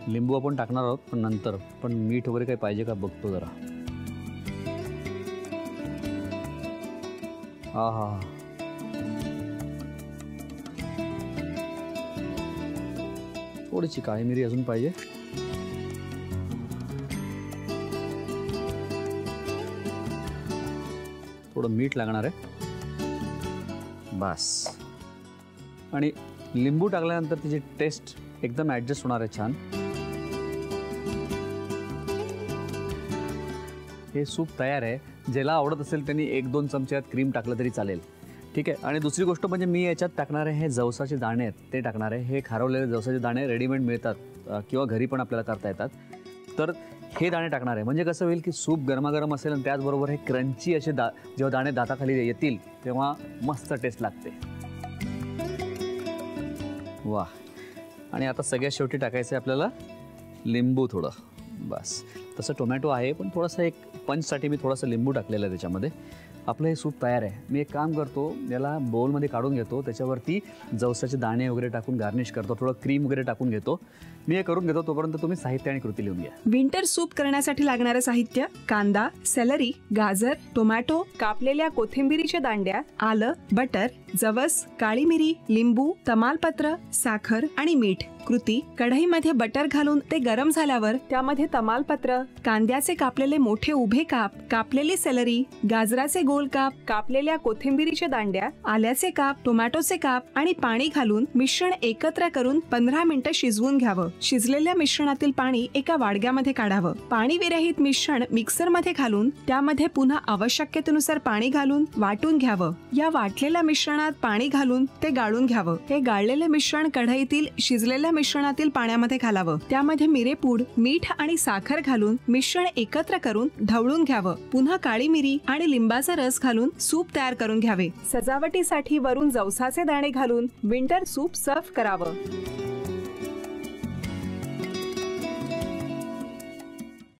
लिंबू आपण टाकणार आहोत पण नंतर, पण मीठ वगैरे काही पाहिजे का बघतो जरा। हा हा, थोडीशी काळी मिरी अजून पाहिजे। थोडं मीठ लागणार आहे बस। आणि लिंबू टाकल्यानंतर तिची टेस्ट एकदम ॲडजस्ट होणार आहे छान। हे सूप तयार आहे। ज्याला आवडत असेल त्यांनी 1-2 चमच्यात क्रीम टाकलं तरी चालेल, ठीक आहे। आणि दुसरी गोष्ट म्हणजे मी याच्यात टाकणार आहे हे जवसाचे दाणे आहेत ते टाकणार आहे। हे खारवलेले जवसाचे दाणे रेडीमेड मिळतात किंवा घरी पण आपल्याला करता येतात, तर हे दाणे टाकणार आहे। म्हणजे कसं होईल की सूप गरमागरम असेल आणि त्याचबरोबर हे क्रंची असे जेव्हा दाणे दाताखाली येतील तेव्हा मस्त टेस्ट लागते। वाह। आणि आता सगळ्यात शेवटी टाकायचं आहे आपल्याला लिंबू थोडं बस। तसं टोमॅटो आहे पण थोडंसं एक पंचसाठी मी थोडंसं लिंबू टाकलेलं आहे त्याच्यामध्ये। आपलं हे सूप तयार आहे। मी एक काम करतो, याला बाउलमध्ये काढून घेतो, त्याच्यावरती जवसाचे दाणे वगैरे टाकून गार्निश करतो, थोडं क्रीम वगैरे टाकून घेतो। मी हे करून घेतो, तोपर्यंत तुम्ही साहित्य आणि कृती लिहून घ्या। विंटर सूप करण्यासाठी लागणारे साहित्य: कांदा, सेलरी, गाजर, टोमॅटो, कापलेल्या कोथिंबिरीच्या दांड्या, आलं, बटर, जवस, काळी मिरी, लिंबू, तमालपत्र, साखर आणि मीठ। कृती: कढईमध्ये बटर घालून ते गरम झाल्यावर त्यामध्ये तमालपत्र, कांद्याचे कापलेले मोठे उभे काप, कापलेली सेलरी, गाजराचे गोल काप, कापलेल्या कोथिंबिरीच्या दांड्या, आल्याचे काप, टोमॅटोचे काप आणि पाणी घालून मिश्रण एकत्र करून 15 मिनिटं शिजवून घ्यावं। शिजलेल्या मिश्रणातील पाणी एका वाडग्यामध्ये काढावं। पाणी विरहित मिश्रण मिक्सरमध्ये घालून त्यामध्ये पुन्हा आवश्यकतेनुसार पाणी घालून वाटून घ्यावं। या वाटलेल्या मिश्रणात पाणी घालून ते गाळून घ्यावं। हे गाळलेले मिश्रण कढईतील शिजलेल्या मिश्रणातील पाण्यामध्ये घालावं। त्यामध्ये मिरेपूड, मीठ आणि साखर घालून मिश्रण एकत्र करून ढवळून घ्यावं। पुन्हा काळी मिरी आणि लिंबाचा रस घालून सूप तयार करून घ्यावे। सजावटीसाठी वरून जवसाचे दाणे घालून विंटर सूप सर्व्ह करावं।